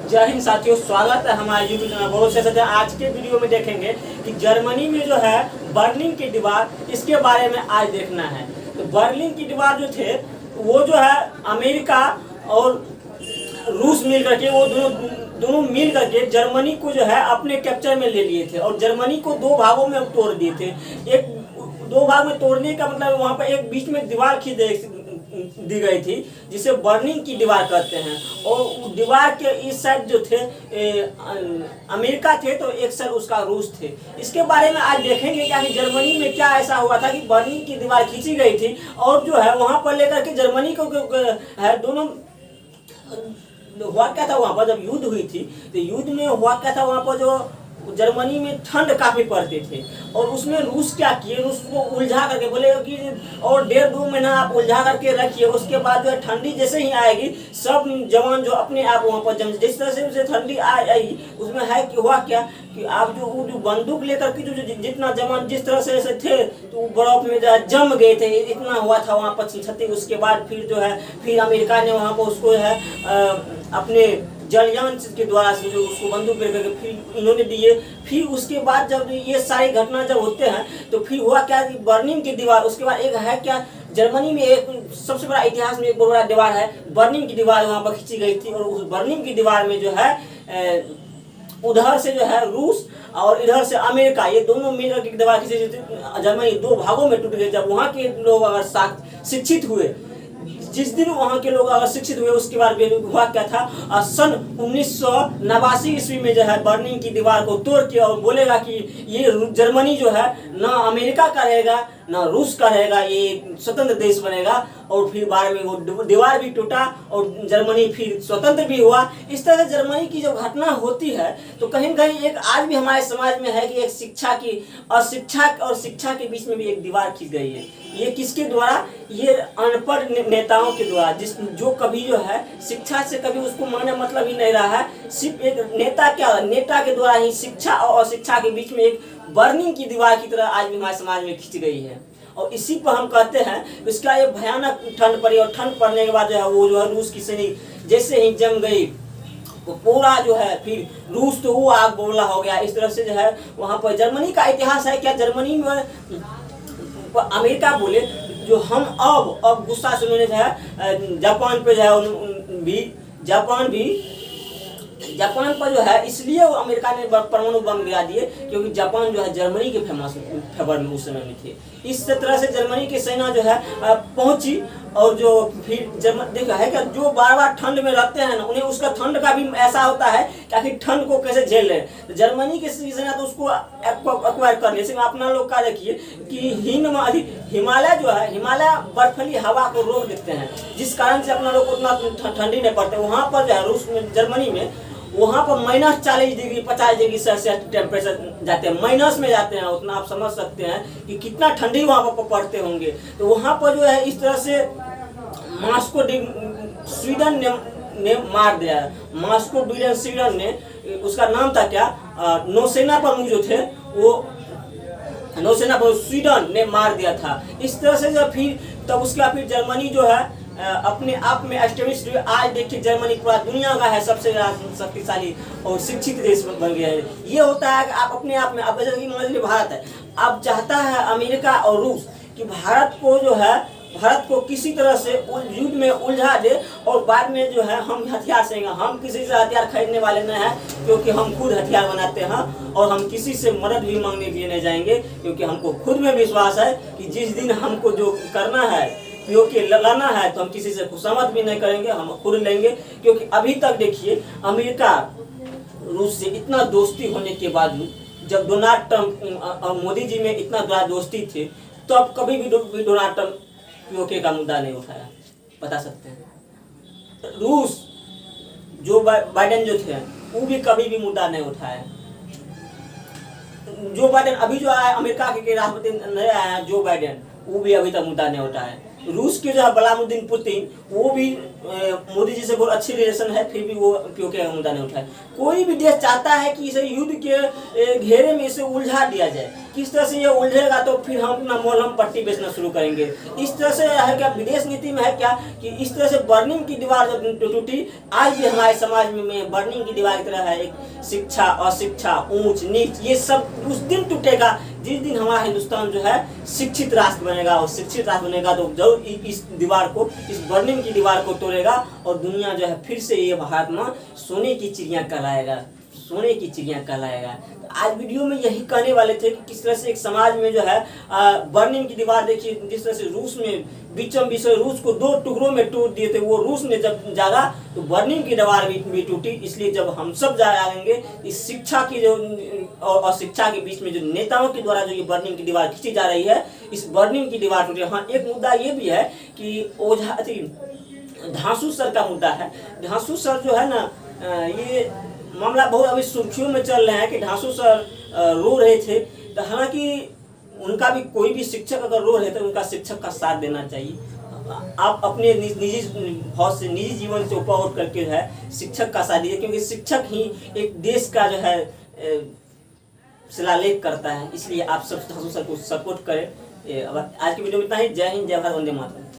जय हिंद साथियों, स्वागत है हमारे यूट्यूब चैनल बहुत से। आज के वीडियो में देखेंगे कि जर्मनी में जो है बर्लिन की दीवार, इसके बारे में आज देखना है। तो बर्लिन की दीवार जो थे वो जो है अमेरिका और रूस मिल करके वो दोनों मिल करके जर्मनी को जो है अपने कैप्चर में ले लिए थे और जर्मनी को दो भागों में तोड़ दिए थे। एक दो भाग में तोड़ने का मतलब वहाँ पर एक बीच में दीवार खींच दी गई थी जिसे बर्लिन की दीवार कहते हैं। और दीवार के इस साइड जो थे अमेरिका थे तो एक साइड उसका रूस थे। इसके बारे में आज देखेंगे क्या कि जर्मनी में क्या ऐसा हुआ था कि बर्लिन की दीवार खींची गई थी और जो है वहां पर लेकर के जर्मनी को है दोनों हुआ क्या था। वहां पर जब युद्ध हुई थी तो युद्ध में हुआ क्या था, वहां पर जो जर्मनी में ठंड काफी पड़ते थे और उसमें रूस क्या किए, रूस को उलझा करके बोले कि और 1.5-2 महीना आप उलझा करके रखिए, उसके बाद जो है ठंडी जैसे ही आएगी सब जवान जो अपने आप वहाँ पर जम, जिस तरह से उसे ठंडी आएगी उसमें है कि हुआ क्या कि आप जो बंदूक लेकर के जो जितना जवान जिस तरह से थे तो बर्फ में जो है जम गए थे, इतना हुआ था वहाँ पर क्षति। उसके बाद फिर जो है फिर अमेरिका ने वहाँ पर उसको है अपने जलयान के द्वारा से जो उसको बंदूक लेकर के फिर इन्होंने दिए। फिर उसके बाद जब ये सारी घटना जब होते हैं तो फिर हुआ क्या कि बर्लिन की दीवार, उसके बाद एक है क्या जर्मनी में एक सबसे बड़ा इतिहास में एक बहुत बड़ा दीवार है बर्लिन की दीवार, वहाँ पर खींची गई थी। और उस बर्लिन की दीवार में जो है उधर से जो है रूस और इधर से अमेरिका, ये दोनों मिलकर की दीवार खींची गई। जर्मनी दो भागों में टूट गई। जब वहाँ के लोग अगर शिक्षित हुए, जिस दिन वहाँ के लोग अगर शिक्षित हुए उसके बाद हुआ क्या था, सन 1989 ईस्वी में जो है बर्लिन की दीवार को तोड़ के और बोलेगा कि ये जर्मनी जो है ना अमेरिका का रहेगा ना रूस का रहेगा, ये स्वतंत्र देश बनेगा। और फिर बाद में वो दीवार भी टूटा और जर्मनी फिर स्वतंत्र भी हुआ। इस तरह से जर्मनी की जब घटना होती है तो कहीं कहीं एक आज भी हमारे समाज में है कि एक शिक्षा की और शिक्षा के बीच में भी एक दीवार खींच गई है। ये किसके द्वारा? ये अनपढ़ नेताओं के द्वारा, जो कभी जो है शिक्षा से कभी उसको माने मतलब ही नहीं रहा है। सिर्फ एक नेता के द्वारा ही शिक्षा और अशिक्षा के बीच में एक बर्लिन की दीवार की तरह आज भी हमारे समाज में खींच गई है। और इसी पर हम कहते हैं इसका ये भयानक ठंड पड़ी और ठंड पड़ने के बाद जो है वो जो है रूस की सैनिक जैसे ही जम गई वो पूरा जो है फिर रूस तो वो आग बबूला हो गया। इस तरह से जो है वहाँ पर जर्मनी का इतिहास है क्या, जर्मनी में अमेरिका बोले जो हम अब गुस्सा से उन्होंने जो है जापान पे जो है जापान पर जो है इसलिए वो अमेरिका ने परमाणु बम गिरा दिए क्योंकि जापान जो है जर्मनी के फेवर में उस समय में थे। इस तरह से जर्मनी की सेना जो है पहुंची और जो फिर देखा है कि जो बार बार ठंड में रहते हैं ना उन्हें उसका ठंड का भी ऐसा होता है कि आखिर ठंड को कैसे झेल रहे हैं। तो जर्मनी की सेना तो उसको एक्वायर कर लिया। जैसे अपना लोग का देखिए कि हिमालय जो है हिमालय बर्फीली हवा को रोक देते हैं जिस कारण से अपना लोग उतना ठंडी नहीं पड़ते। वहाँ पर जो है रूस में जर्मनी में वहाँ पर -40 डिग्री 50 डिग्री सेल्सियस टेम्परेचर जाते हैं, माइनस में जाते हैं। उतना आप समझ सकते हैं कि कितना ठंडी वहाँ पर पड़ते होंगे। तो वहाँ पर जो है इस तरह से मॉस्को स्वीडन ने मार दिया। मॉस्को स्वीडन ने, उसका नाम था क्या, नौसेना प्रमुख जो थे वो नौसेना प्रमुख स्वीडन ने मार दिया था। इस तरह से जो फिर तब उसके बाद फिर जर्मनी जो है अपने आप में एस्टेब्लिश। आज देखिए जर्मनी पूरा दुनिया का है सबसे शक्तिशाली और शिक्षित देश बन गया है। ये होता है कि आप अपने आप में, अब जैसे मान लीजिए भारत है, अब चाहता है अमेरिका और रूस कि भारत को किसी तरह से युद्ध में उलझा दे और बाद में जो है हम हथियार से, हम किसी से हथियार खरीदने वाले नहीं हैं क्योंकि हम खुद हथियार बनाते हैं और हम किसी से मदद भी मांगने के लिए नहीं जाएंगे क्योंकि हमको खुद में विश्वास है कि जिस दिन हमको जो करना है क्योंकि लगाना है तो हम किसी से खुशामद भी नहीं करेंगे, हम खुद लेंगे। क्योंकि अभी तक देखिए अमेरिका रूस से इतना दोस्ती होने के बावजूद जब डोनाल्ड ट्रंप और मोदी जी में इतना बड़ा दोस्ती थे तो अब कभी भी डोनाल्ड ट्रंप पीओके का मुद्दा नहीं उठाया, बता सकते हैं। रूस जो बाइडेन जो थे वो भी कभी भी मुद्दा नहीं उठाया। जो बाइडेन अभी जो आया अमेरिका के राष्ट्रपति नए आया जो बाइडेन, वो भी अभी तक मुद्दा नहीं उठाया। रूस के जो है व्लादिमीर पुतिन, वो भी मोदी जी से बहुत अच्छी रिलेशन है, फिर भी वो पीओके का मुद्दा नहीं उठाए। कोई भी देश चाहता है कि इसे युद्ध के घेरे में इसे उलझा दिया जाए। किस तरह से ये उलझेगा तो फिर हम अपना मोलम पट्टी बेचना शुरू करेंगे। इस तरह से है क्या, विदेश नीति में है क्या कि इस तरह से बर्निंग की दीवार जब टूटी, आज भी हमारे समाज में बर्निंग की दीवार की तरह है एक शिक्षा, अशिक्षा, ऊंच नीच, ये सब उस दिन टूटेगा जिस दिन हमारा हिंदुस्तान जो है शिक्षित राष्ट्र बनेगा। और शिक्षित राष्ट्र बनेगा तो जरूर इस दीवार को, इस बर्निंग की दीवार को तोड़ेगा और दुनिया जो है फिर से ये भारत में सोने की चिड़िया कहलाएगा, सोने की चिड़िया कहलाएगा। तो आज वीडियो में यही कहने वाले थे कि किस तरह से एक समाज में जो है बर्निंग की दीवार, देखिए जिस तरह से रूस में बीचम बीच रूस को 2 टुकड़ों में टूट दिए थे, वो रूस ने जब जागा तो बर्निंग की दीवार भी टूटी। इसलिए जब हम सब जागेंगे, इस शिक्षा की जो और शिक्षा के बीच में जो नेताओं के द्वारा जो ये बर्निंग की दीवार खींची जा रही है, इस बर्निंग की दीवार टूटी। हाँ, एक मुद्दा ये भी है कि ओझा धांसू सर का मुद्दा है। धांसू सर जो है ना, ये मामला बहुत अभी सुर्खियों में चल रहे हैं कि धांसू सर रो रहे थे। तो हालांकि उनका भी, कोई भी शिक्षक अगर रो रहे थे, उनका शिक्षक का साथ देना चाहिए। आप अपने निजी बहुत से निजी जीवन से ऊपर उठ करके जो है शिक्षक का साथ दीजिए, क्योंकि शिक्षक ही एक देश का जो है शिलालेख करता है। इसलिए आप सब धांसू सर को सपोर्ट करें। आज की वीडियो में इतना ही। जय हिंद, जय भारत, वंदे मातरम।